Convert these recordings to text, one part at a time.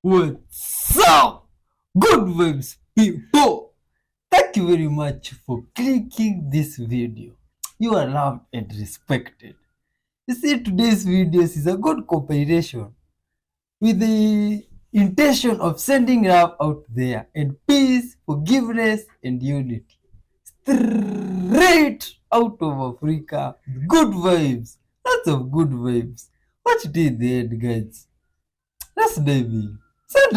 What's up? Good vibes, people! Thank you very much for clicking this video. You are loved and respected. You see, today's videos is a good compilation with the intention of sending love out there and peace, forgiveness, and unity. Straight out of Africa. Good vibes. Lots of good vibes. Watch it in the end, guys. Let's dive in. Send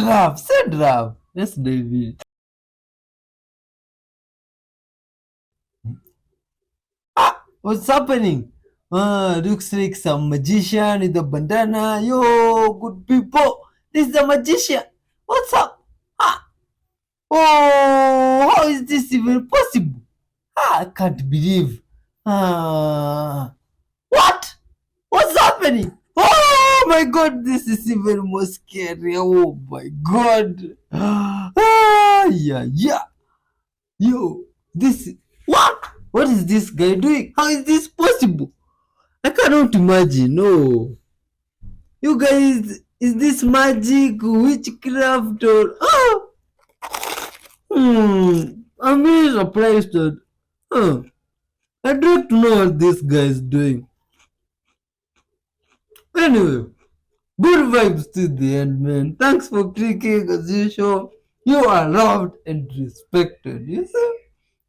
love. Let's dive in. What's happening? Looks like some magician with a bandana. Yo, good people. This is a magician. What's up? Ah, oh, how is this even possible? I can't believe. What? What's happening? Oh my god, this is even more scary. Oh my god. Yeah. Yo, this. What? What is this guy doing? How is this possible? I cannot imagine. No. You guys, is this magic, witchcraft, or. Oh! I'm really surprised that. I'd like to know what this guy is doing. Anyway, good vibes to the end, man. Thanks for clicking as usual. You are loved and respected. You see?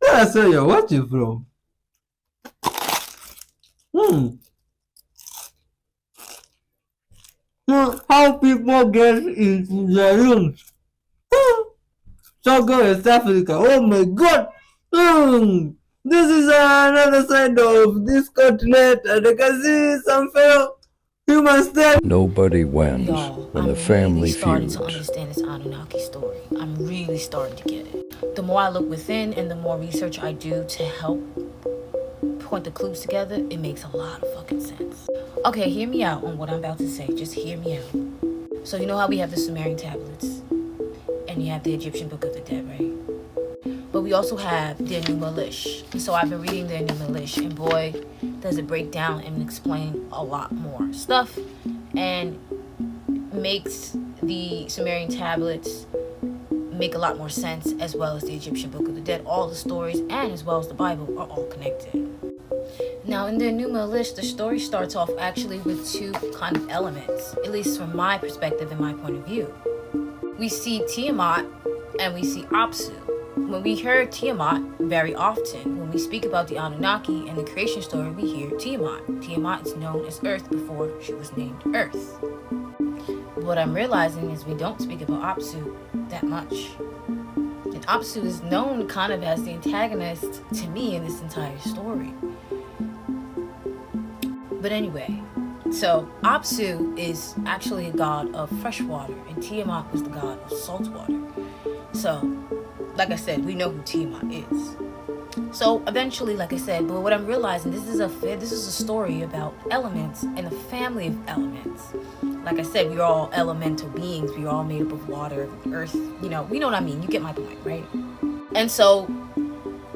That's where you're watching from. How people get into their rooms. Struggle West Africa. Oh my god. This is another side of this continent, and I can see some fellow humans there. Nobody wins when the family starting feuds. to understand this Anunnaki story. I'm really starting to get it. The more I look within and the more research I do to help point the clues together, it makes a lot of fucking sense. Okay, hear me out on what I'm about to say. Just hear me out. So you know how we have the Sumerian tablets and you have the Egyptian Book of the Dead, right? But we also have the Enuma Elish. And so I've been reading the Enuma Elish, and boy, does it break down and explain a lot more stuff and makes the Sumerian tablets make a lot more sense, as well as the Egyptian Book of the Dead. All the stories and as well as the Bible are all connected. Now in the Enuma Elish, the story starts off actually with two kind of elements, at least from my perspective and my point of view. We see Tiamat and we see Apsu. When we hear Tiamat, very often, when we speak about the Anunnaki and the creation story, we hear Tiamat. Tiamat is known as Earth before she was named Earth. What I'm realizing is we don't speak about Apsu that much. And Apsu is known kind of as the antagonist to me in this entire story. But anyway, so Apsu is actually a god of fresh water, and Tiamat was the god of salt water. So, like I said, we know who Tiamat is. So eventually, like I said, but what I'm realizing, this is a story about elements and a family of elements. Like I said, we're all elemental beings. We're all made up of water, earth. You know what I mean. You get my point, right? And so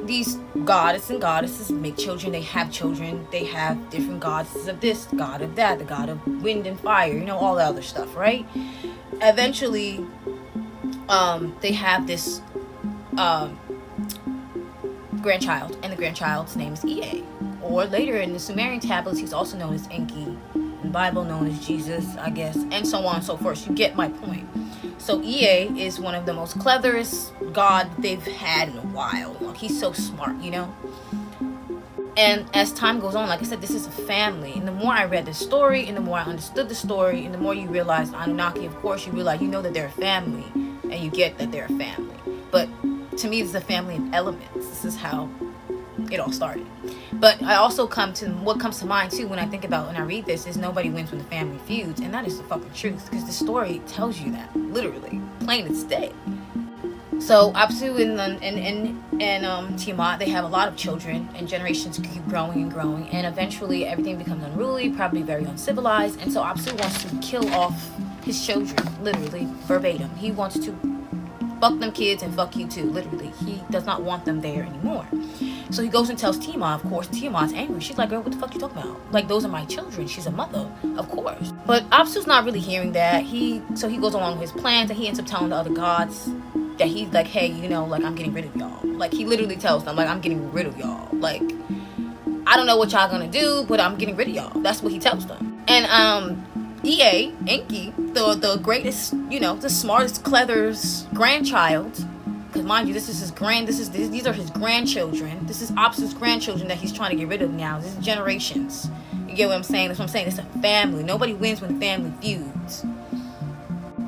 these goddesses and goddesses make children. They have children. They have different goddesses of this, god of that, the god of wind and fire. You know, all the other stuff, right? Eventually, they have this grandchild, and the grandchild's name is Ea. Or later in the Sumerian tablets, he's also known as Enki. In the Bible, known as Jesus, I guess, and so on and so forth. You get my point. So Ea is one of the most cleverest god they've had in a while. Like, he's so smart, you know? And as time goes on, like I said, this is a family. And the more I read the story, and the more I understood the story, and the more you realize Anunnaki, of course, you realize, you know that they're a family, and you get that they're a family. But to me, it's a family of elements. This is how it all started. But I also what comes to mind too when I think about, when I read this, is nobody wins when the family feuds, and that is the fucking truth, because the story tells you that, literally, plain as day. So Apsu and Tiamat, they have a lot of children, and generations keep growing and growing, and eventually everything becomes unruly, probably very uncivilized, and so Apsu wants to kill off his children, literally, verbatim. He wants to fuck them kids and fuck you too, literally. He does not want them there anymore. So he goes and tells Tiamat. Of course, Tiamat's angry. She's like, girl, what the fuck you talking about? Like, those are my children. She's a mother, of course. But Apsu's not really hearing that. So he goes along with his plans, and he ends up telling the other gods that he's like, hey, you know, like, I'm getting rid of y'all. Like, he literally tells them, like, I'm getting rid of y'all. Like, I don't know what y'all gonna do, but I'm getting rid of y'all. That's what he tells them. And EA, Enki, the greatest, you know, the smartest, cleverest grandchild, because mind you, these are his grandchildren. This is Apsu's grandchildren that he's trying to get rid of now. This is generations. You get what I'm saying? That's what I'm saying. It's a family. Nobody wins when the family feuds.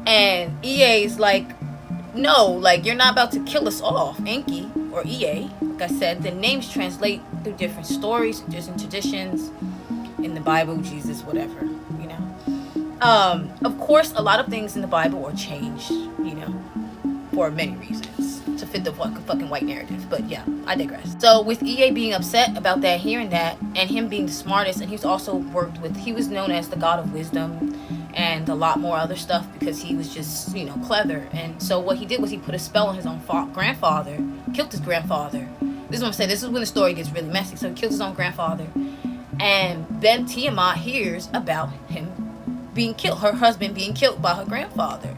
And EA is like, no, like, you're not about to kill us off, Enki, or EA. Like I said, the names translate through different stories, different traditions, in the Bible, Jesus, whatever, you know. Of course, a lot of things in the Bible are changed, you know, for many reasons, to fit the fucking white narrative. But yeah, I digress. So with EA being upset about that, hearing that, and him being the smartest, and he's also he was known as the god of wisdom and a lot more other stuff, because he was just, you know, clever. And so what he did was he put a spell on his own grandfather, killed his grandfather. This is what I'm saying. This is when the story gets really messy. So he killed his own grandfather. And then Tiamat hears about him being killed, her husband being killed by her grandfather,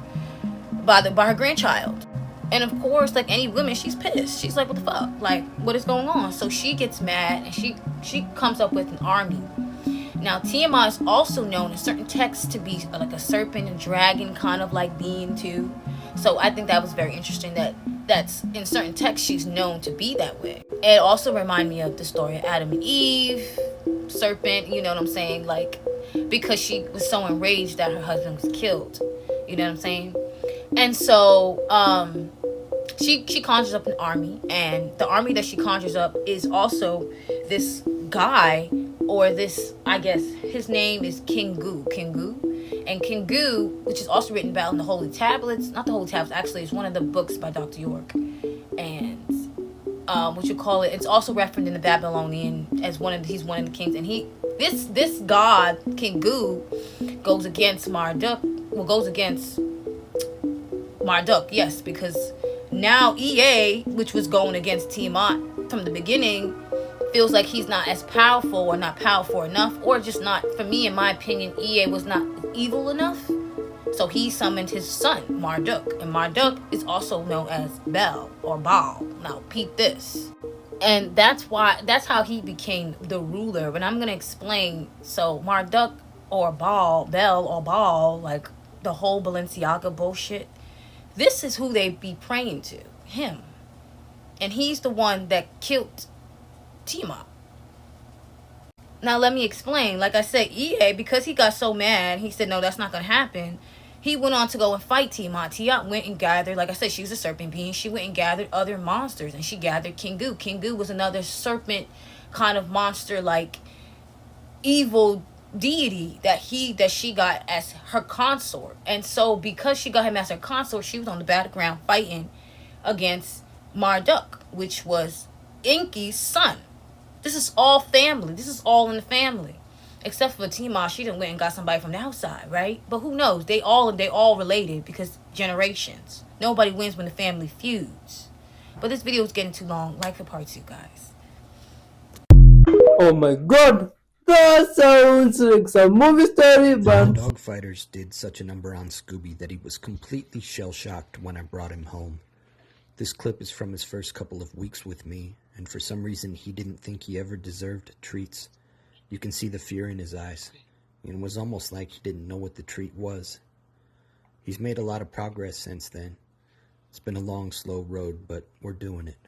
by her grandchild. And of course, like any woman, she's pissed. She's like, what the fuck? Like, what is going on? So she gets mad, and she comes up with an army. Now, Tiamat is also known in certain texts to be like a serpent and dragon kind of like being too. So I think that was very interesting that's in certain texts she's known to be that way. It also reminded me of the story of Adam and Eve, serpent, you know what I'm saying? Like, because she was so enraged that her husband was killed. You know what I'm saying? And so she conjures up an army, and the army that she conjures up is also this guy, or this, I guess his name is Kingu. And Kingu, which is also written about in the Holy Tablets, not the Holy Tablets, actually, it's one of the books by Dr. York. And what you call it, it's also referenced in the Babylonian as he's one of the kings. And this god, Kingu, goes against Marduk. Well, goes against Marduk, yes, because now EA, which was going against Tiamat from the beginning, feels like he's not as powerful, or not powerful enough, or just not, for me, in my opinion, EA was not evil enough. So he summoned his son, Marduk. And Marduk is also known as Bel, or Baal. Now, peep this. And that's how he became the ruler. But I'm going to explain. So Marduk, or Bel, or Baal, like the whole Balenciaga bullshit, this is who they be praying to, him. And he's the one that killed Tiamat. Now let me explain. Like I said, EA, because he got so mad, he said, no, that's not going to happen. He went on to go and fight Tiamat. Tiamat went and gathered, like I said, she was a serpent being. She went and gathered other monsters, and she gathered Kingu. Kingu was another serpent kind of monster, like evil deity that she got as her consort. And so because she got him as her consort, she was on the battleground fighting against Marduk, which was Enki's son. This is all family. This is all in the family. Except for Tiamat, she done went and got somebody from the outside, right? But who knows? They all related, because generations. Nobody wins when the family feuds. But this video is getting too long. Like for part 2, guys. Oh my god! That sounds like some movie story, The but dogfighters did such a number on Scooby that he was completely shell-shocked when I brought him home. This clip is from his first couple of weeks with me, and for some reason he didn't think he ever deserved treats. You can see the fear in his eyes, and it was almost like he didn't know what the treat was. He's made a lot of progress since then. It's been a long, slow road, but we're doing it.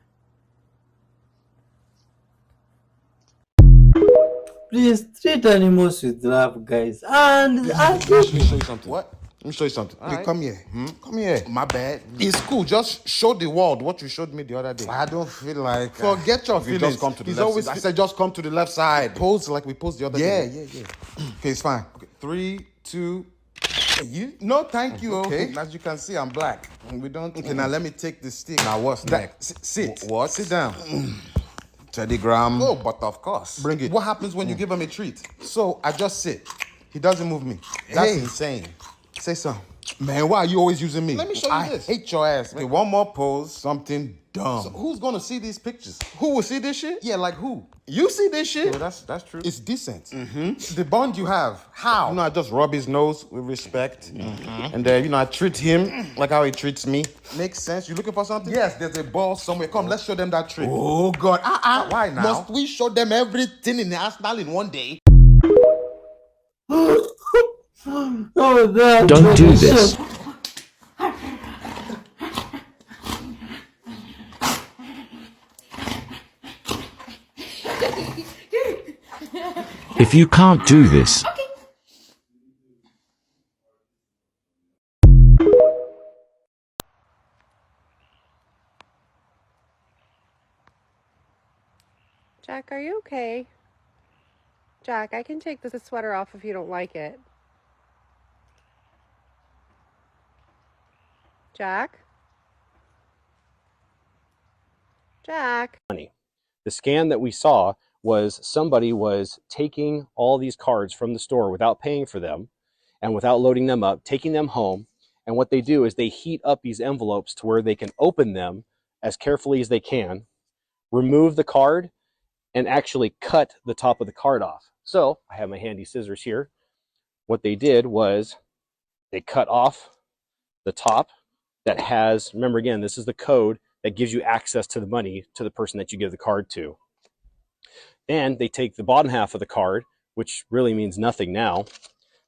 please treat animals with love, guys. And Let me show you something. What? Let me show you something. Hey, Right. come here. Come here. My bad. It's cool. Just show the world what you showed me the other day. I don't feel like. Forget your you feelings. just come to the He's left always. side. I said just come to the left side. Pose like we posed the other Yeah, day. yeah. Okay, it's fine. Okay. 3, 2. You? No, thank you. Okay. As you can see, I'm black. We don't. Okay, now let me take the stick. Now what's That- next? sit. What? Sit down. Teddy Graham. Oh, but of course. Bring it. What happens when you give him a treat? So I just sit. He doesn't move me. That's Hey. insane. Say something. Man, why are you always using me? Let me show you I this. hate your ass. Okay, one more pose, something dumb. So who's gonna see these pictures? Who will see this shit? Yeah, like who? You see this shit? Yeah, that's true. It's decent. The bond you have. How? You know, I just rub his nose with respect. And then, you know, I treat him like how he treats me. Makes sense. You looking for something? Yes, There's a ball somewhere. Come, let's show them that trick. Oh, God. Why now? Must we show them everything in the arsenal in one day? Oh, that Don't do this. If you can't do this, Jack, are you okay? Jack, I can take this sweater off if you don't like it. Jack? Jack? The scan that we saw was somebody was taking all these cards from the store without paying for them and without loading them up, taking them home. And what they do is they heat up these envelopes to where they can open them as carefully as they can, remove the card, and actually cut the top of the card off. So I have my handy scissors here. What they did was they cut off the top that has, remember again, this is the code that gives you access to the money to the person that you give the card to. And they take the bottom half of the card, which really means nothing now,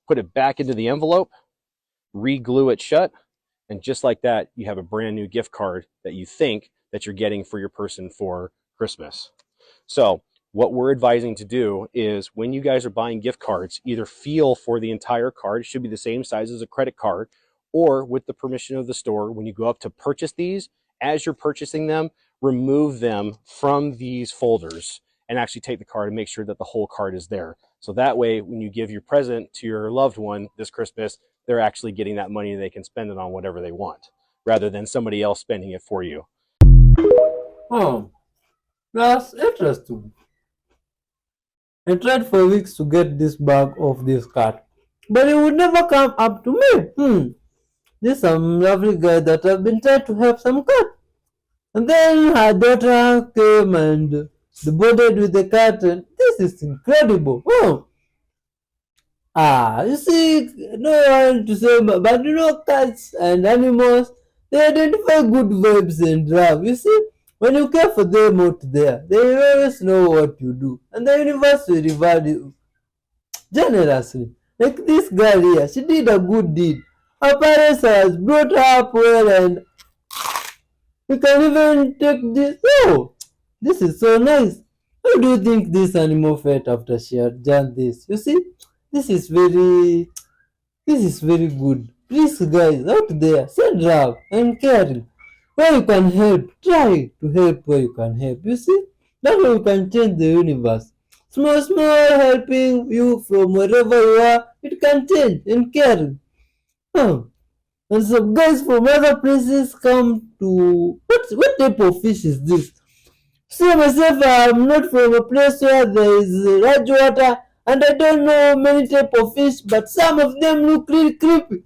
put it back into the envelope, re-glue it shut, and just like that, you have a brand new gift card that you think that you're getting for your person for Christmas. So what we're advising to do is when you guys are buying gift cards, either feel for the entire card, it should be the same size as a credit card, or with the permission of the store, when you go up to purchase these, as you're purchasing them, remove them from these folders and actually take the card and make sure that the whole card is there. So that way, when you give your present to your loved one this Christmas, they're actually getting that money and they can spend it on whatever they want, rather than somebody else spending it for you. Oh, that's interesting. I tried for weeks to get this bag off this cart, but it would never come up to me. There's some lovely guy that I've been trying to help some cat. And then her daughter came and they boarded with the cat, and this is incredible. You see, no one to say, but you know, cats and animals, they identify good vibes and love. You see, when you care for them out there, they always know what you do, and the universe will reward you generously. Like this girl here, she did a good deed. Her parents has brought her up well, and we can even take this. Oh, this is so nice. How do you think this animal felt after she had done this? You see, this is very good. Please, guys out there, send love and caring. Where you can help, try to help where you can help. You see, that way you can change the universe. Small, helping you from wherever you are, it can change and caring. And some guys from other places come to what type of fish is this? See myself, I'm not from a place where there is large water, and I don't know many type of fish, but some of them look really creepy.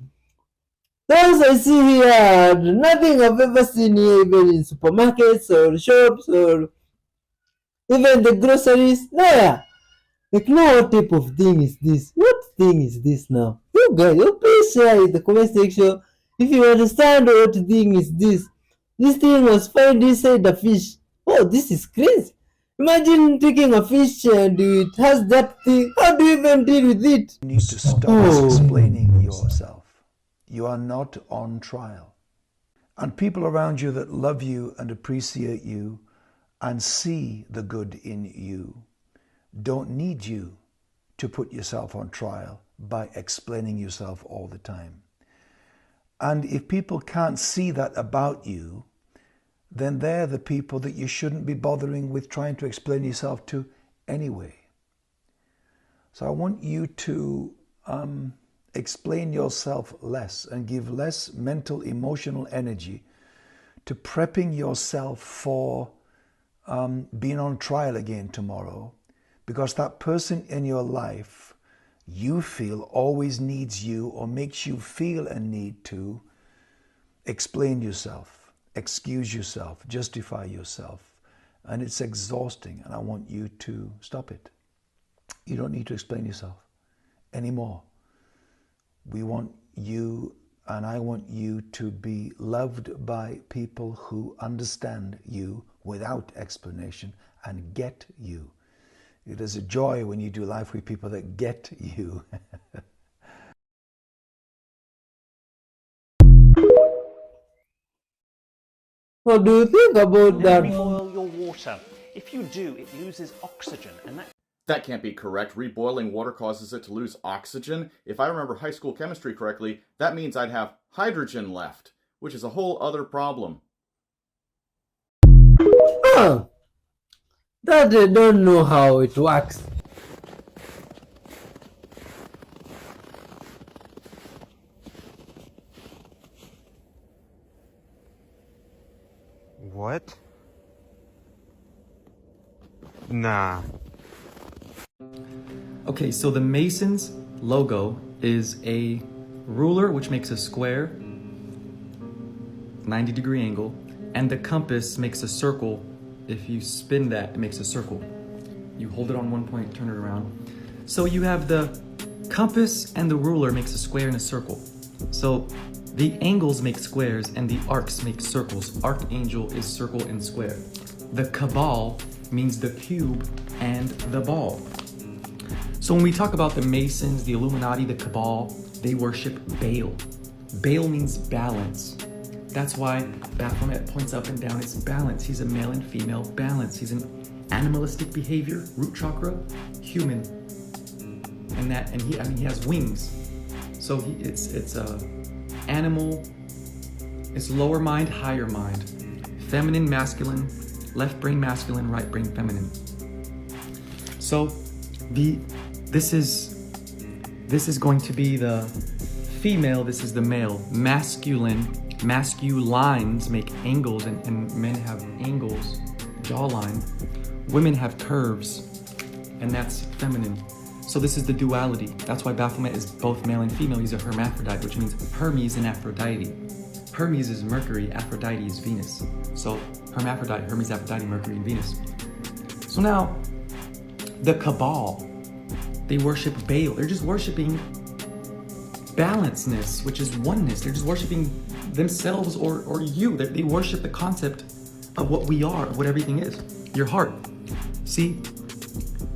Those I see here, nothing I've ever seen here, even in supermarkets or shops or even the groceries. There. Like, no, what type of thing is this? What thing is this now? You guys, you please share in the comment section if you understand what thing is this. This thing was found inside the fish. Oh, this is crazy. Imagine taking a fish and it has that thing. How do you even deal with it? You need to stop explaining yourself. You are not on trial. And people around you that love you and appreciate you and see the good in you don't need you to put yourself on trial by explaining yourself all the time. And if people can't see that about you, then they're the people that you shouldn't be bothering with trying to explain yourself to anyway. So I want you to explain yourself less and give less mental, emotional energy to prepping yourself for being on trial again tomorrow, because that person in your life you feel always needs you or makes you feel a need to explain yourself, excuse yourself, justify yourself. And it's exhausting, and I want you to stop it. You don't need to explain yourself anymore. We want you, and I want you to be loved by people who understand you without explanation and get you. It is a joy when you do life with people that get you. What do you think about that? Reboil your water. If you do, it loses oxygen, and That can't be correct. Reboiling water causes it to lose oxygen. If I remember high school chemistry correctly, that means I'd have hydrogen left, which is a whole other problem. Huh. That they don't know how it works. What? Nah. Okay, so the Masons logo is a ruler, which makes a square, 90-degree angle, and the compass makes a circle. If you spin that, it makes a circle. You hold it on one point, turn it around. So you have the compass and the ruler makes a square and a circle. So the angles make squares and the arcs make circles. Archangel is circle and square. The Cabal means the cube and the ball. So when we talk about the Masons, the Illuminati, the Cabal, they worship Baal. Baal means balance. That's why Baphomet points up and down. It's balance. He's a male and female balance. He's an animalistic behavior, root chakra, human, and he has wings. So it's animal. It's lower mind, higher mind, feminine, masculine, left brain masculine, right brain feminine. So this is going to be the female. This is the male. Masculines make angles, and men have angles, jawline. Women have curves, and that's feminine. So this is the duality. That's why Baphomet is both male and female. He's a hermaphrodite, which means Hermes and Aphrodite. Hermes is Mercury, Aphrodite is Venus. So hermaphrodite, Hermes, Aphrodite, Mercury, and Venus. So now, the Cabal, they worship Baal. They're just worshiping balanceness, which is oneness. They're just worshiping themselves or you. They worship the concept of what we are, of what everything is. Your heart. See,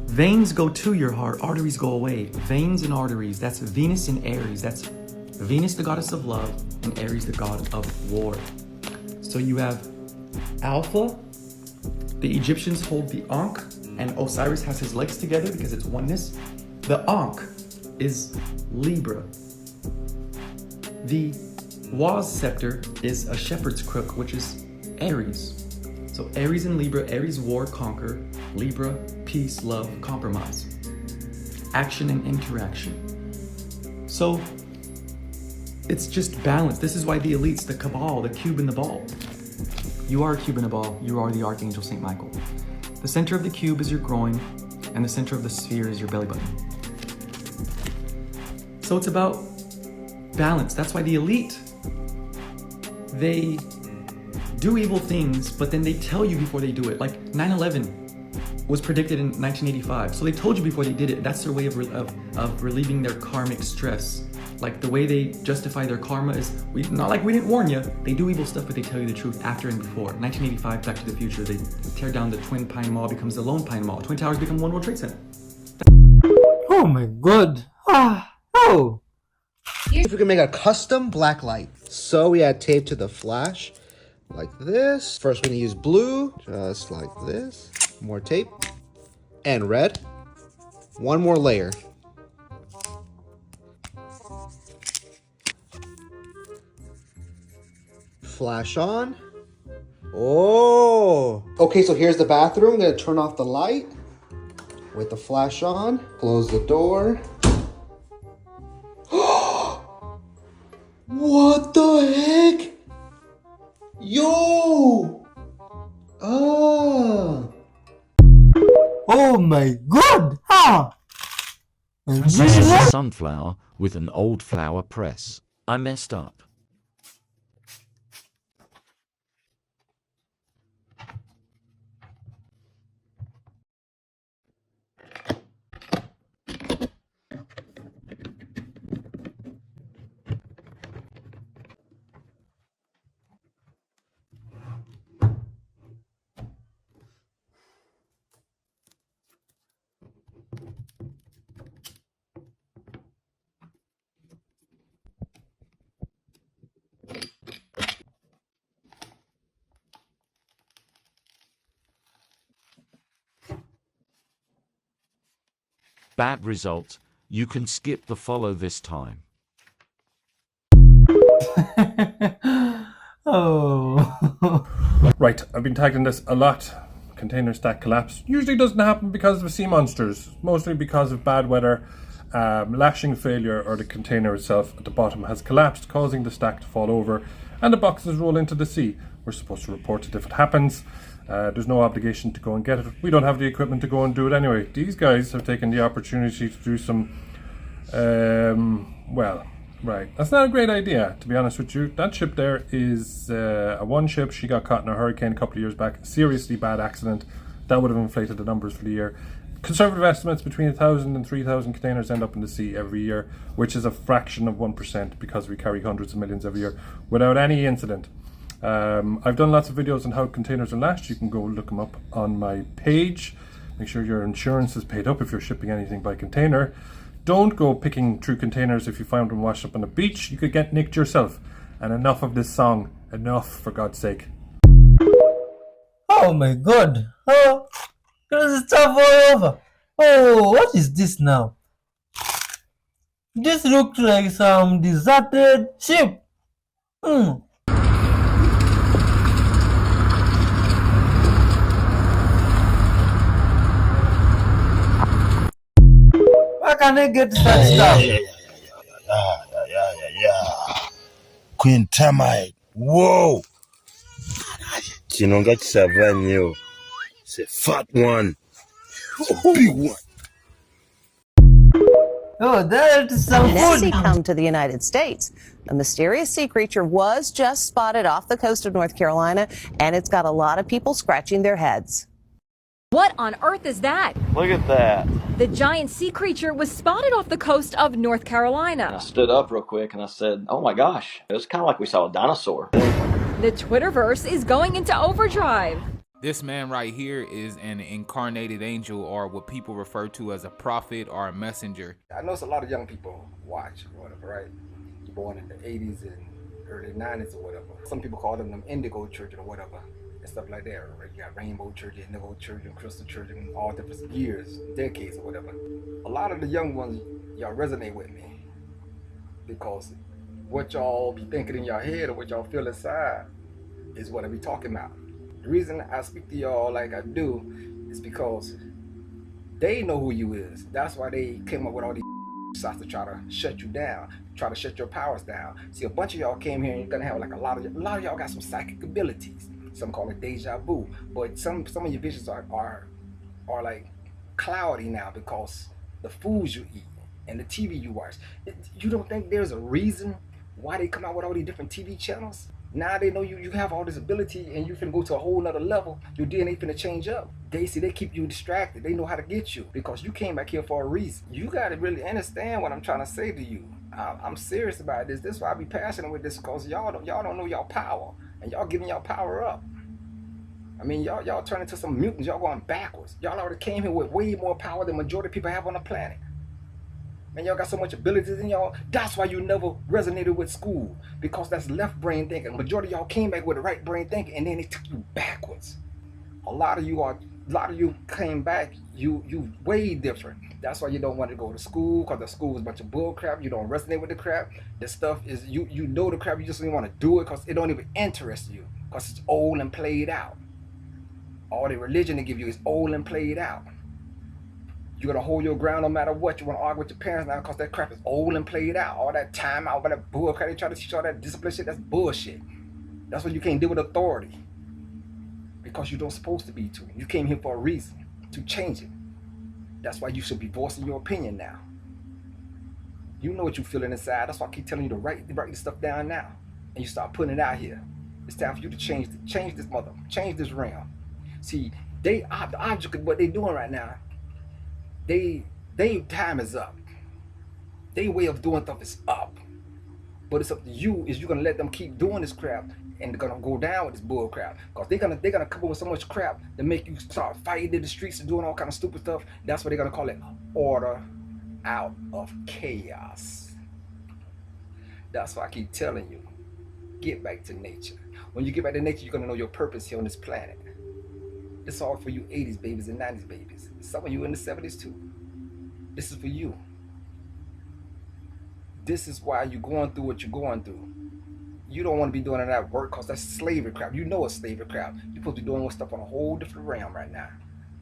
veins go to your heart, arteries go away. Veins and arteries, that's Venus and Aries. That's Venus, the goddess of love, and Aries, the god of war. So you have Alpha. The Egyptians hold the Ankh, and Osiris has his legs together because it's oneness. The Ankh is Libra. The Waz scepter is a shepherd's crook, which is Aries. So Aries and Libra, Aries war, conquer, Libra peace, love, compromise, action and interaction. So it's just balance. This is why the elites, the Cabal, the cube and the ball. You are a cube and a ball. You are the Archangel St. Michael. The center of the cube is your groin, and the center of the sphere is your belly button. So it's about balance. That's why the elite, they do evil things, but then they tell you before they do it. Like 9/11 was predicted in 1985, so they told you before they did it. That's their way of relieving their karmic stress. Like the way they justify their karma is, not like we didn't warn you. They do evil stuff, but they tell you the truth after and before. 1985, Back to the Future, they tear down the Twin Pine Mall, becomes the Lone Pine Mall. Twin Towers become One World Trade Center. Oh my god. Oh. If we can make a custom black light. So we add tape to the flash, like this. First we're gonna use blue, just like this. More tape, and red. One more layer. Flash on. Oh! Okay, so here's the bathroom. I'm gonna turn off the light with the flash on. Close the door. What the heck? Yo! Ah! Oh my god! This is a sunflower with an old flower press. I messed up. Bad result. You can skip the follow this time. Oh. Right, I've been tagged in this a lot. Container stack collapse usually doesn't happen because of sea monsters, mostly because of bad weather, lashing failure, or the container itself at the bottom has collapsed, causing the stack to fall over and the boxes roll into the sea. We're supposed to report it if it happens. There's no obligation to go and get it. We don't have the equipment to go and do it anyway. These guys have taken the opportunity to do some, well, right. That's not a great idea, to be honest with you. That ship there is a one ship. She got caught in a hurricane a couple of years back. Seriously bad accident. That would have inflated the numbers for the year. Conservative estimates between 1,000 and 3,000 containers end up in the sea every year, which is a fraction of 1% because we carry hundreds of millions every year without any incident. I've done lots of videos on how containers are lashed. You can go look them up on my page. Make sure your insurance is paid up if you're shipping anything by container. Don't go picking through containers if you find them washed up on the beach. You could get nicked yourself. And enough of this song. Enough, for God's sake. Oh my god. Oh, there's stuff all over. Oh, what is this now? This looks like some deserted ship. Why can't I get such stuff? Queen Termite. Whoa! Chinonga Chisavanyo. It's a fat one. It's a big one. Oh, that's some Next, food. come to the United States. A mysterious sea creature was just spotted off the coast of North Carolina, and it's got a lot of people scratching their heads. What on earth is that? Look at that. The giant sea creature was spotted off the coast of North Carolina. I stood up real quick and I said, oh my gosh, it was kind of like we saw a dinosaur. The Twitterverse is going into overdrive. This man right here is an incarnated angel, or what people refer to as a prophet or a messenger. I know it's a lot of young people watch or whatever, right? You're born in the 80s and early 90s or whatever. Some people call them indigo children or whatever and stuff like that, right? You got rainbow children, indigo children, crystal children, all different years, decades or whatever. A lot of the young ones, y'all resonate with me because what y'all be thinking in your head or what y'all feel inside is what I be talking about. The reason I speak to y'all like I do is because they know who you is. That's why they came up with all these shots to try to shut you down, try to shut your powers down. See, a bunch of y'all came here and you're gonna have like a lot of y'all got some psychic abilities. Some call it deja vu, but some of your visions are like cloudy now because the foods you eat and the TV you watch. You don't think there's a reason why they come out with all these different TV channels? Now they know you have all this ability and you finna go to a whole nother level. Your DNA finna change up. They keep you distracted. They know how to get you because you came back here for a reason. You gotta really understand what I'm trying to say to you. I'm serious about this. This is why I be passionate with this because y'all don't know y'all power and y'all giving y'all power up. I mean, y'all turn into some mutants. Y'all going backwards. Y'all already came here with way more power than majority of people have on the planet. Man, y'all got so much abilities in y'all. That's why you never resonated with school, because that's left brain thinking. Majority of y'all came back with the right brain thinking, and then it took you backwards. A lot of you came back. You way different. That's why you don't want to go to school, because the school is a bunch of bull crap. You don't resonate with the crap. This stuff is you know the crap. You just don't want to do it because it don't even interest you, because it's old and played out. All the religion they give you is old and played out. You're gonna hold your ground no matter what. You wanna argue with your parents now because that crap is old and played out. All that time out, all that bull crap they try to teach you, all that discipline shit, that's bullshit. That's why you can't deal with authority. Because you don't supposed to be to. You came here for a reason, to change it. That's why you should be voicing your opinion now. You know what you're feeling inside. That's why I keep telling you to write this stuff down now. And you start putting it out here. It's time for you to change this realm. See, the object of what they're doing right now, they time is up. Their way of doing stuff is up. But it's up to you. Is you gonna let them keep doing this crap, and they're gonna go down with this bull crap? Cause they're gonna come up with so much crap to make you start fighting in the streets and doing all kind of stupid stuff. That's what they're gonna call it, order out of chaos. That's why I keep telling you, get back to nature. When you get back to nature, you're gonna know your purpose here on this planet. It's all for you 80s babies and 90s babies. Some of you in the 70s too. This is for you. This is why you're going through what you're going through. You don't want to be doing it at work because that's slavery crap. You know it's slavery crap. You're supposed to be doing stuff on a whole different realm right now.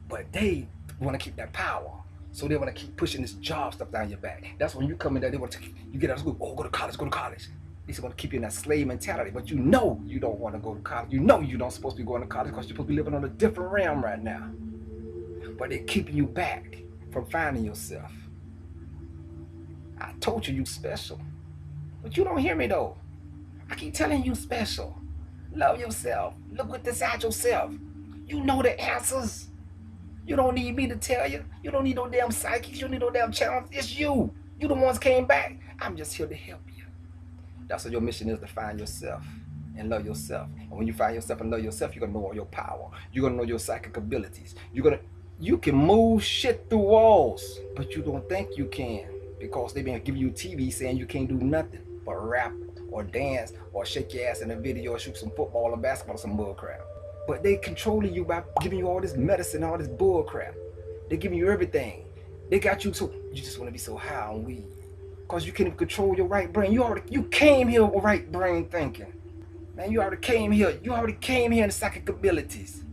But they want to keep that power. So they want to keep pushing this job stuff down your back. That's when you come in there, they want to, you get out of school, oh, go to college, go to college. They just want to keep you in that slave mentality. But you know you don't want to go to college. You know you don't supposed to be going to college because you're supposed to be living on a different realm right now. But they're keeping you back from finding yourself. I told you special. But you don't hear me though. I keep telling you special. Love yourself. Look what's inside yourself. You know the answers. You don't need me to tell you. You don't need no damn psychics. You don't need no damn channels. It's you. You the ones came back. I'm just here to help you. That's what your mission is, to find yourself and love yourself. And when you find yourself and love yourself, you're gonna know all your power. You're gonna know your psychic abilities. You can move shit through walls, but you don't think you can because they've been giving you TV saying you can't do nothing but rap or dance or shake your ass in a video or shoot some football or basketball or some bull crap. But they controlling you by giving you all this medicine, all this bull crap. They're giving you everything. They got you so you just want to be so high on weed. Because you can't even control your right brain. You came here with right brain thinking. Man, you already came here. You already came here in the psychic abilities.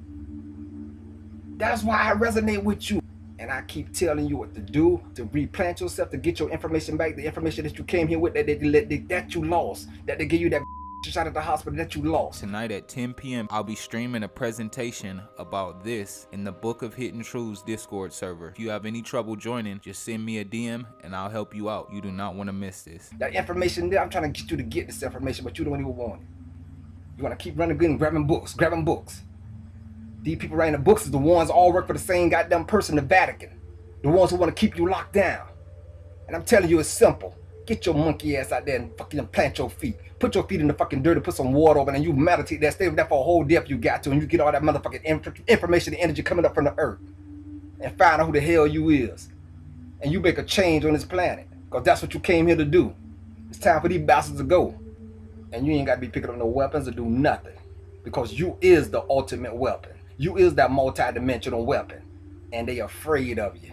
That's why I resonate with you. And I keep telling you what to do, to replant yourself, to get your information back, the information that you came here with, that you lost, that they give you that shot at the hospital that you lost. Tonight at 10 p.m. I'll be streaming a presentation about this in the Book of Hidden Truths Discord server. If you have any trouble joining, just send me a DM and I'll help you out. You do not want to miss this. That information there, I'm trying to get you to get this information, but you don't even want it. You want to keep running good and grabbing books. These people writing the books is the ones all work for the same goddamn person, the Vatican. The ones who want to keep you locked down. And I'm telling you, it's simple. Get your monkey ass out there and fucking plant your feet. Put your feet in the fucking dirt and put some water over it and you meditate there. Stay there for a whole day if you got to, and you get all that motherfucking information and energy coming up from the earth. And find out who the hell you is. And you make a change on this planet. Because that's what you came here to do. It's time for these bastards to go. And you ain't got to be picking up no weapons or do nothing. Because you is the ultimate weapon. You is that multi-dimensional weapon. And they afraid of you.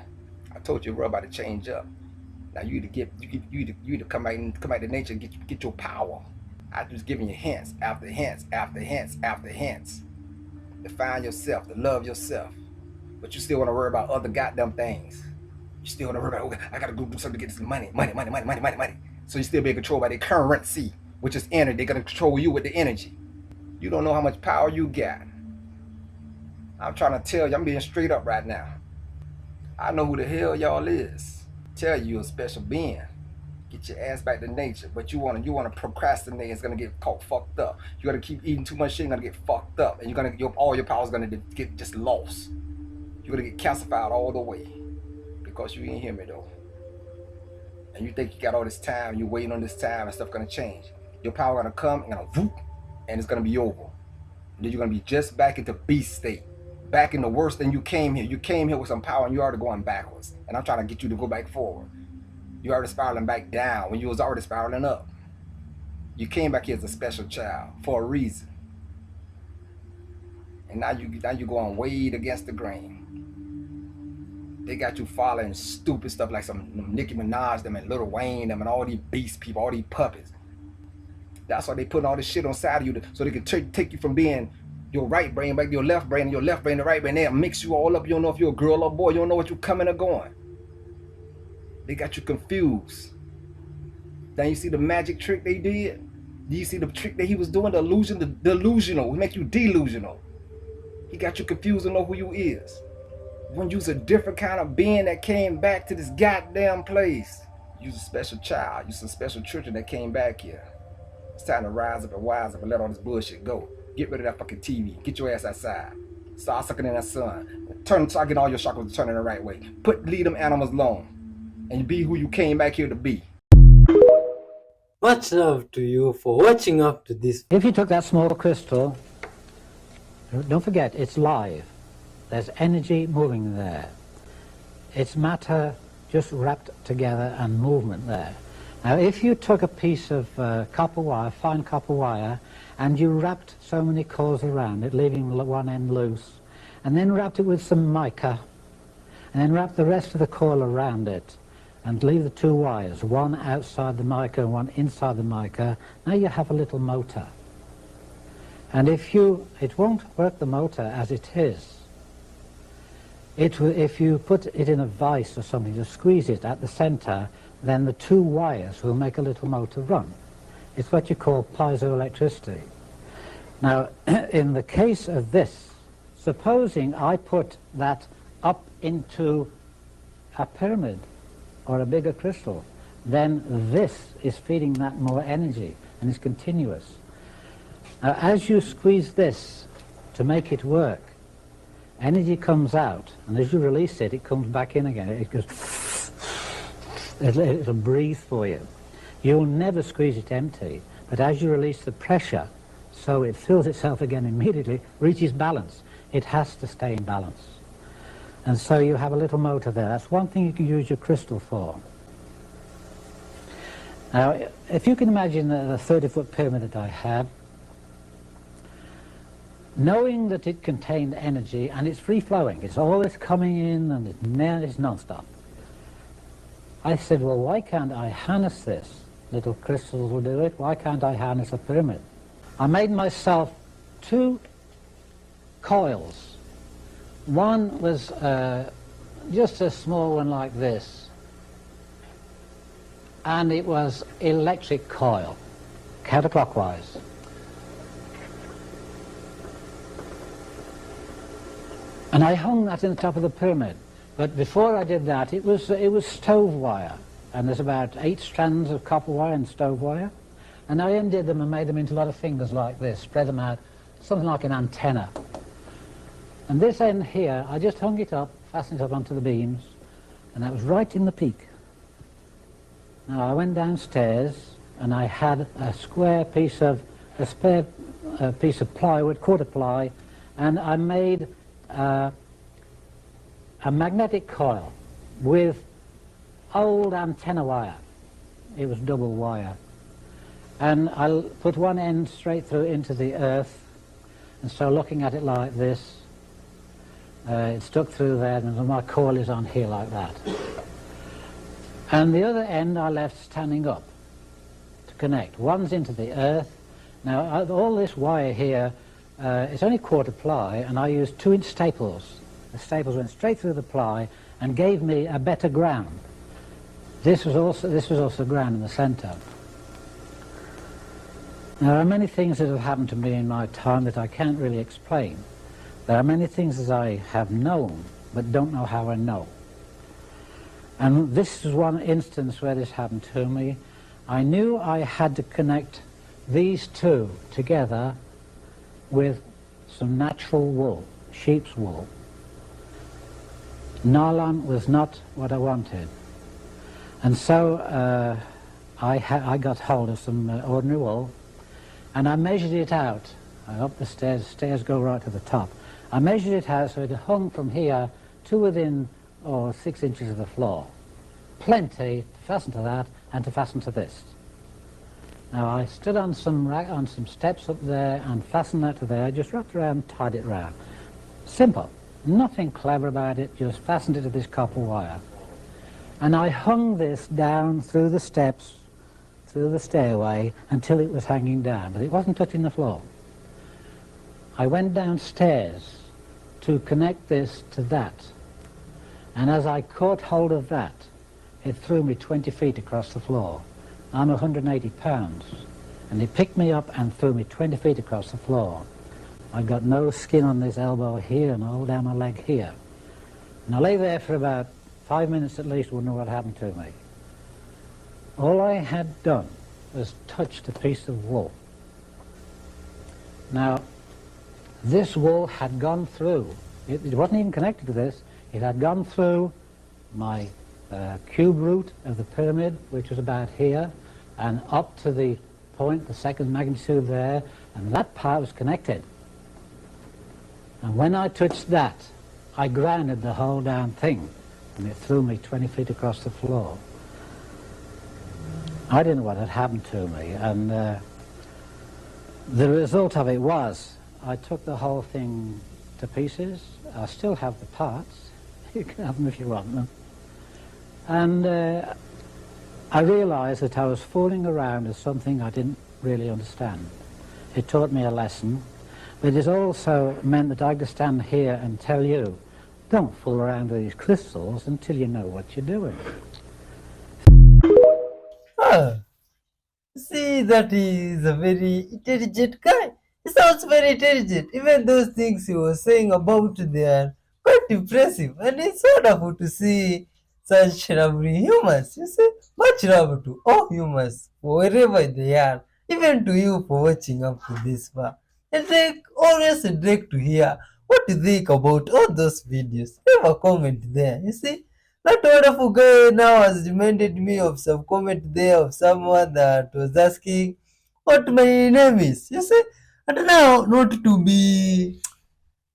I told you we're about to change up. Now you either come out to nature and get your power. I just giving you hints after hints after hints after hints. To find yourself, to love yourself. But you still want to worry about other goddamn things. You still want to worry about, okay, I gotta go do something to get this money. So you still being controlled by the currency, which is energy. They're gonna control you with the energy. You don't know how much power you got. I'm trying to tell you, I'm being straight up right now. I know who the hell y'all is. Tell you you're a special being. Get your ass back to nature. But you wanna procrastinate, it's gonna get caught fucked up. You gotta keep eating too much shit, you're gonna get fucked up. And all your power's gonna get just lost. You're gonna get calcified all the way. Because you ain't hear me though. And you think you got all this time, you're waiting on this time and stuff gonna change. Your power gonna come and gonna whoop, and it's gonna be over. And then you're gonna be just back into beast state. Back in the worse than you came here. You came here with some power and you're already going backwards. And I'm trying to get you to go back forward. You're already spiraling back down when you was already spiraling up. You came back here as a special child for a reason. And now you're going way against the grain. They got you following stupid stuff like some Nicki Minaj them and Lil Wayne them and all these beast people, all these puppets. That's why they putting all this shit on side of you so they can take you from being your right brain back to your left brain, and your left brain to right brain. They'll mix you all up. You don't know if you're a girl or boy. You don't know what you're coming or going. They got you confused. Now you see the magic trick they did? Do you see the trick that he was doing? The illusion, the delusional. He make you delusional. He got you confused to know who you is. When you's a different kind of being that came back to this goddamn place. You's a special child. You's some special children that came back here. It's time to rise up and wise up and let all this bullshit go. Get rid of that fucking TV. Get your ass outside. Start sucking in that sun. Start getting all your chakras to turn in the right way. Leave them animals alone. And be who you came back here to be. Much love to you for watching up to this. If you took that small crystal, don't forget, it's live. There's energy moving there. It's matter just wrapped together and movement there. Now, if you took a piece of copper wire, fine copper wire, and you wrapped so many coils around it, leaving one end loose, and then wrapped it with some mica, and then wrapped the rest of the coil around it, and leave the two wires, one outside the mica and one inside the mica, now you have a little motor. And it won't work the motor as it is. If you put it in a vise or something to squeeze it at the center, then the two wires will make a little motor run. It's what you call piezoelectricity. Now, in the case of this, supposing I put that up into a pyramid or a bigger crystal, then this is feeding that more energy and it's continuous. Now, as you squeeze this to make it work, energy comes out, and as you release it, it comes back in again. It goes, it'll breathe for you. You'll never squeeze it empty, but as you release the pressure, so it fills itself again immediately, reaches balance. It has to stay in balance. And so you have a little motor there. That's one thing you can use your crystal for. Now, if you can imagine the 30-foot pyramid that I had, knowing that it contained energy and it's free-flowing, it's always coming in and it's non-stop. I said, well, why can't I harness this? Little crystals will do it. Why can't I harness a pyramid? I made myself two coils. One was just a small one like this, and it was electric coil, counterclockwise. And I hung that in the top of the pyramid. But before I did that, it was stove wire. And there's about 8 strands of copper wire and stove wire. And I undid them and made them into a lot of fingers like this, spread them out, something like an antenna. And this end here, I just hung it up, fastened it up onto the beams, and that was right in the peak. Now I went downstairs and I had a spare piece of plywood, quarter ply, and I made a magnetic coil with old antenna wire. It was double wire. And I put one end straight through into the earth, and so looking at it like this, it stuck through there, and my coil is on here like that. And the other end I left standing up to connect. One's into the earth. Now all this wire here, it's only quarter ply, and I used 2-inch staples. The staples went straight through the ply and gave me a better ground. This was also ground in the center. Now, there are many things that have happened to me in my time that I can't really explain. There are many things that I have known, but don't know how I know. And this is one instance where this happened to me. I knew I had to connect these two together with some natural wool, sheep's wool. Nylon was not what I wanted. And so I got hold of some ordinary wool, and I measured it out. Up the stairs go right to the top. I measured it out so it hung from here to within 6 inches of the floor. Plenty to fasten to that and to fasten to this. Now I stood on some steps up there and fastened that to there. I just wrapped around and tied it round. Simple. Nothing clever about it, just fastened it to this copper wire. And I hung this down through the steps, through the stairway, until it was hanging down, but it wasn't touching the floor. I went downstairs to connect this to that, and as I caught hold of that, it threw me 20 feet across the floor. I'm 180 pounds, and it picked me up and threw me 20 feet across the floor. I got no skin on this elbow here and all down my leg here. And I lay there for about 5 minutes at least, wouldn't know what happened to me. all I had done was touched a piece of wool. Now, this wool had gone through, it wasn't even connected to this, it had gone through my cube root of the pyramid, which was about here, and up to the point, the second magnitude there, and that part was connected. And when I touched that, I grounded the whole damn thing, and it threw me 20 feet across the floor. I didn't know what had happened to me, and the result of it was I took the whole thing to pieces. I still have the parts. You can have them if you want them. And I realized that I was fooling around with something I didn't really understand. It taught me a lesson, but it also meant that I could stand here and tell you, don't fool around with these crystals until you know what you're doing. See, that is a very intelligent guy. He sounds very intelligent. Even those things he was saying about, they are quite impressive. And it's wonderful to see such lovely humans. You see, much love to all humans, wherever they are. Even to you for watching up to this far. And like, always like to hear what you think about all those videos. Leave a comment there. You see, that wonderful guy now has reminded me of some comment there of someone that was asking what my name is. You see, and now not to be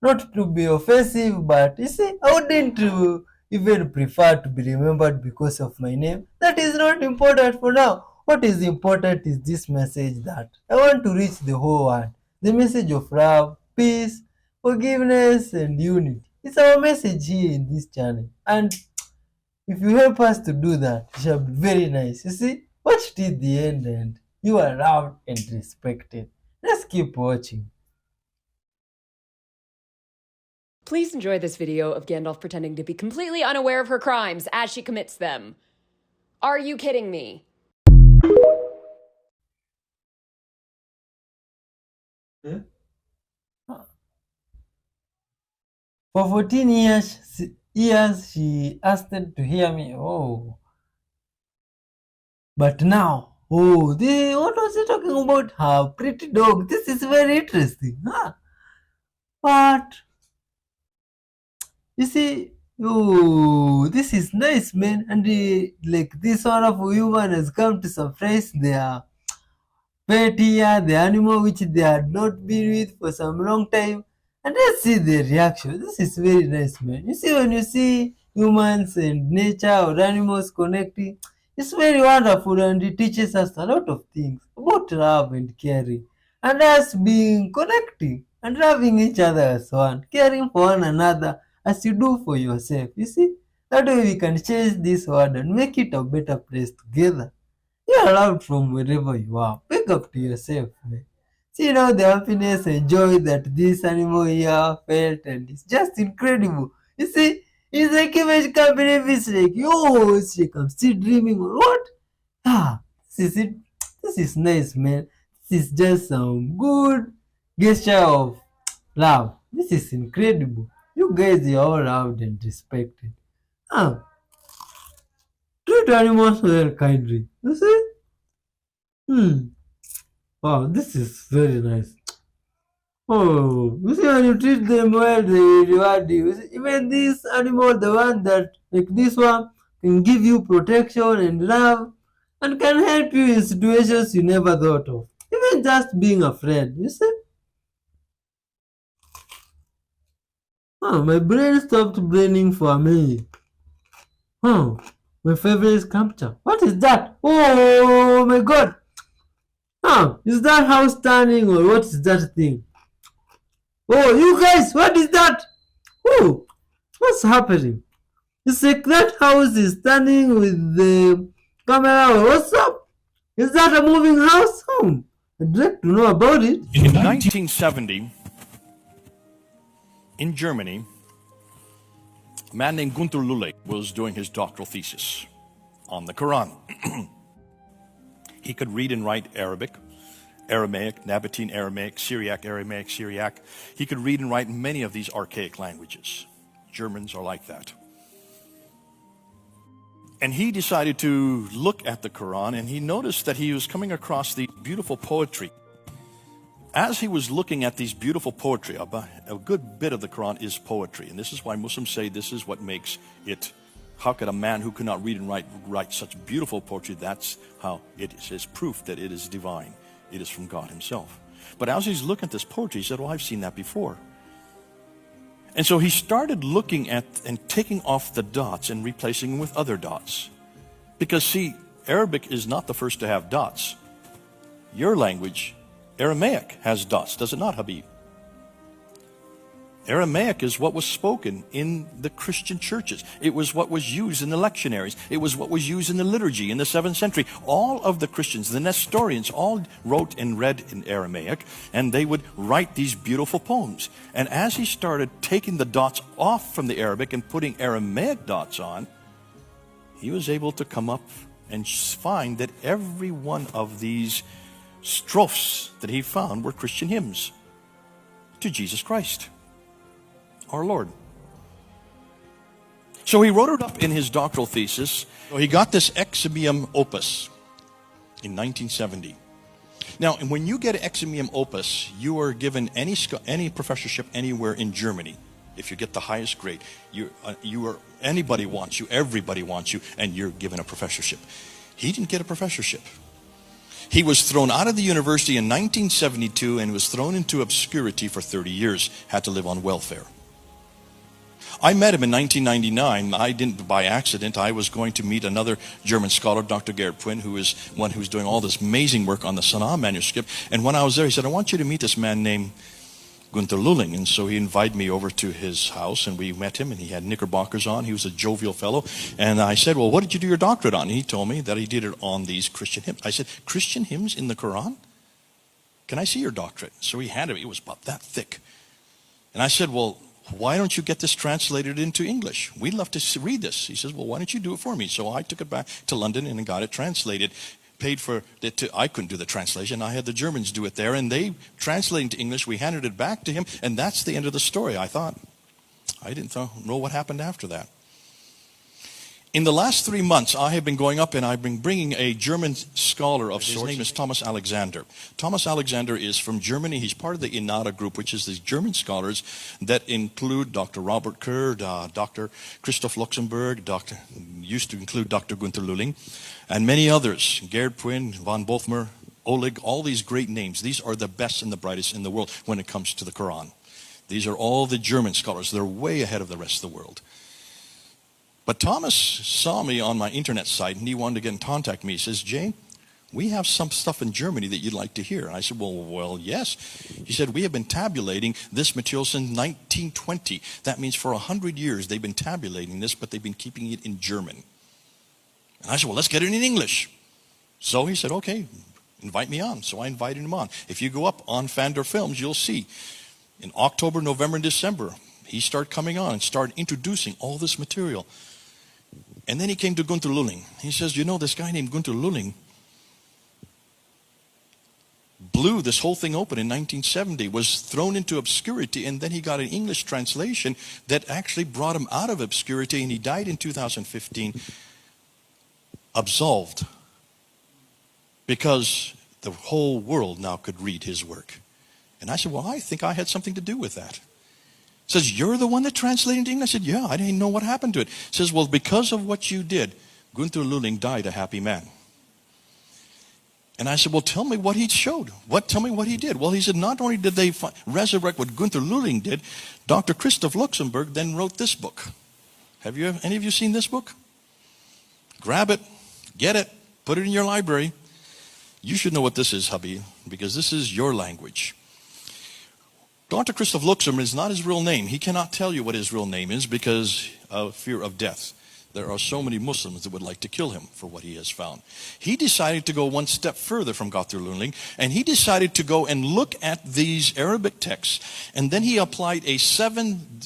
offensive, but you see, I wouldn't even prefer to be remembered because of my name. That is not important for now. What is important is this message that I want to reach the whole world. The message of love, peace, forgiveness, and unity. It's our message here in this channel. And if you help us to do that, it shall be very nice. You see, watch till the end and you are loved and respected. Let's keep watching. Please enjoy this video of Gandalf pretending to be completely unaware of her crimes as she commits them. Are you kidding me? For 14 years she asked to hear me. Oh. But now, what was he talking about? Her pretty dog. This is very interesting. Huh? But, you see, this is nice, man. And like this wonderful human has come to surprise their pet here, the animal which they had not been with for some long time. And let's see the reaction. This is very nice, man. You see, when you see humans and nature or animals connecting, it's very wonderful and it teaches us a lot of things about love and caring. And us being connecting and loving each other as one, caring for one another as you do for yourself. You see, that way we can change this world and make it a better place together. You are loved from wherever you are. Wake up to yourself, man. See now the happiness and joy that this animal here felt, and it's just incredible. You see, it's like image can't believe it's like, it's like I'm still dreaming or what? This is it. This is nice, man. This is just some good gesture of love. This is incredible. You guys are all loved and respected. Treat animals well kindly. You see? Wow, this is very nice. Oh, you see, when you treat them well, they reward you. You see, even this animal, the one that, like this one, can give you protection and love and can help you in situations you never thought of. Even just being a friend, you see? My brain stopped braining for a minute. My favorite is capture. What is that? Oh my god! Is that house turning or what is that thing? Oh, you guys, what is that? Oh, what's happening? It's like that house is turning with the camera. What's up? Is that a moving house? I'd like to know about it. In 1970, in Germany, a man named Gunther Lulek was doing his doctoral thesis on the Quran. He could read and write Arabic, Aramaic, Nabatean Aramaic, Syriac Aramaic, Syriac. He could read and write many of these archaic languages. Germans are like that. And he decided to look at the Quran, and he noticed that he was coming across the beautiful poetry. As he was looking at these beautiful poetry, a good bit of the Quran is poetry. And this is why Muslims say this is what makes it. How could a man who could not read and write such beautiful poetry? That's how it is proof that it is divine. It is from God himself. But as he's looking at this poetry, he said, well, I've seen that before. And so he started looking at and taking off the dots and replacing them with other dots. Because see, Arabic is not the first to have dots. Your language, Aramaic, has dots, does it not, Habib? Aramaic is what was spoken in the Christian churches. It was what was used in the lectionaries. It was what was used in the liturgy in the 7th century. All of the Christians, the Nestorians, all wrote and read in Aramaic, and they would write these beautiful poems. And as he started taking the dots off from the Arabic and putting Aramaic dots on, he was able to come up and find that every one of these strophes that he found were Christian hymns to Jesus Christ, our Lord. So he wrote it up in his doctoral thesis. So he got this eximium opus in 1970. Now, when you get an eximium opus, you are given any professorship anywhere in Germany. If you get the highest grade, anybody wants you, everybody wants you, and you're given a professorship. He didn't get a professorship. He was thrown out of the university in 1972 and was thrown into obscurity for 30 years, had to live on welfare. I met him in 1999. I didn't by accident. I was going to meet another German scholar, Dr. Gerd Pwin, who is one who's doing all this amazing work on the Sanaa manuscript. And when I was there, he said, I want you to meet this man named Gunther Lulling. And so he invited me over to his house, and we met him, and he had knickerbockers on. He was a jovial fellow. And I said, well, what did you do your doctorate on? And he told me that he did it on these Christian hymns. I said, Christian hymns in the Quran? Can I see your doctorate? So he handed me, it was about that thick. And I said, well, why don't you get this translated into English? We'd love to read this. He says, well, why don't you do it for me? So I took it back to London and got it translated. Paid for it. I couldn't do the translation. I had the Germans do it there, and they translated into English. We handed it back to him, and that's the end of the story, I thought. I didn't know what happened after that. In the last 3 months, I have been going up and I've been bringing a German scholar of sorts. His name is Thomas Alexander. Thomas Alexander is from Germany. He's part of the Inada group, which is the German scholars that include Dr. Robert Kerr, Dr. Christoph Luxemburg, used to include Dr. Gunther Lulling, and many others. Gerd Pwin, von Bothmer, Oleg, all these great names. These are the best and the brightest in the world when it comes to the Quran. These are all the German scholars. They're way ahead of the rest of the world. But Thomas saw me on my internet site, and he wanted to get in contact with me. He says, Jay, we have some stuff in Germany that you'd like to hear. And I said, well, yes. He said, we have been tabulating this material since 1920. That means for 100 years they've been tabulating this, but they've been keeping it in German. And I said, well, let's get it in English. So he said, okay, invite me on. So I invited him on. If you go up on Fander Films, you'll see in October, November, and December, he started coming on and started introducing all this material. And then he came to Gunther Lulling. He says, you know, this guy named Gunther Lulling blew this whole thing open in 1970, was thrown into obscurity, and then he got an English translation that actually brought him out of obscurity, and he died in 2015, absolved, because the whole world now could read his work. And I said, well, I think I had something to do with that. Says, you're the one that translated into English? I said, yeah, I didn't know what happened to it. Says, well, because of what you did, Gunther Lulling died a happy man. And I said, well, tell me what he showed. Tell me what he did. Well, he said, not only did they resurrect what Gunther Lulling did, Dr. Christoph Luxemburg then wrote this book. Have any of you seen this book? Grab it, get it, put it in your library. You should know what this is, hubby, because this is your language. Dr. Christoph Luxemburg is not his real name. He cannot tell you what his real name is because of fear of death. There are so many Muslims that would like to kill him for what he has found. He decided to go one step further from Gunther Lulling, and he decided to go and look at these Arabic texts, and then he applied a 7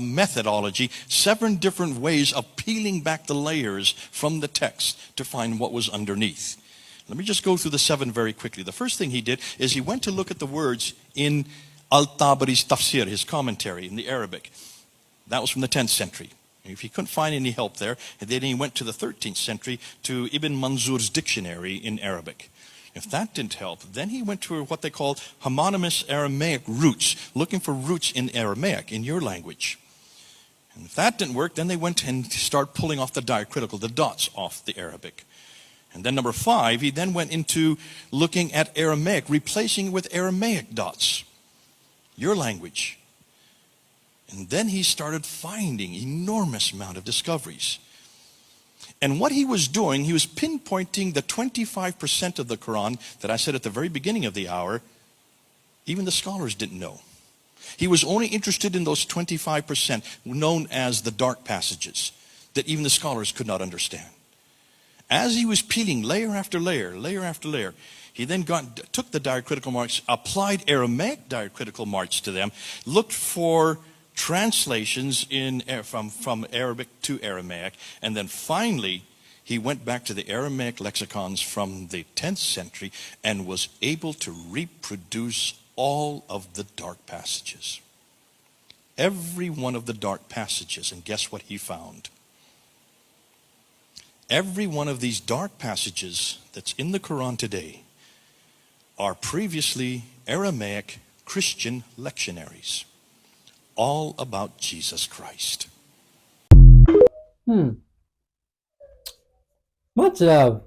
methodology, 7 different ways of peeling back the layers from the text to find what was underneath. Let me just go through the 7 very quickly. The first thing he did is he went to look at the words in Al-Tabari's tafsir, his commentary in the Arabic. That was from the 10th century. If he couldn't find any help there, and then he went to the 13th century to Ibn Manzur's dictionary in Arabic. If that didn't help, then he went to what they call homonymous Aramaic roots, looking for roots in Aramaic, in your language. And if that didn't work, then they went and started pulling off the diacritical, the dots off the Arabic. And then number 5, he then went into looking at Aramaic, replacing it with Aramaic dots, your language. And then he started finding enormous amount of discoveries. And what he was doing, he was pinpointing the 25% of the Quran that I said at the very beginning of the hour, even the scholars didn't know. He was only interested in those 25%, known as the dark passages, that even the scholars could not understand. As he was peeling layer after layer, he then took the diacritical marks, applied Aramaic diacritical marks to them, looked for translations from Arabic to Aramaic, and then finally he went back to the Aramaic lexicons from the 10th century and was able to reproduce all of the dark passages. Every one of the dark passages, and guess what he found? Every one of these dark passages that's in the Quran today are previously Aramaic Christian lectionaries, all about Jesus Christ. Much love.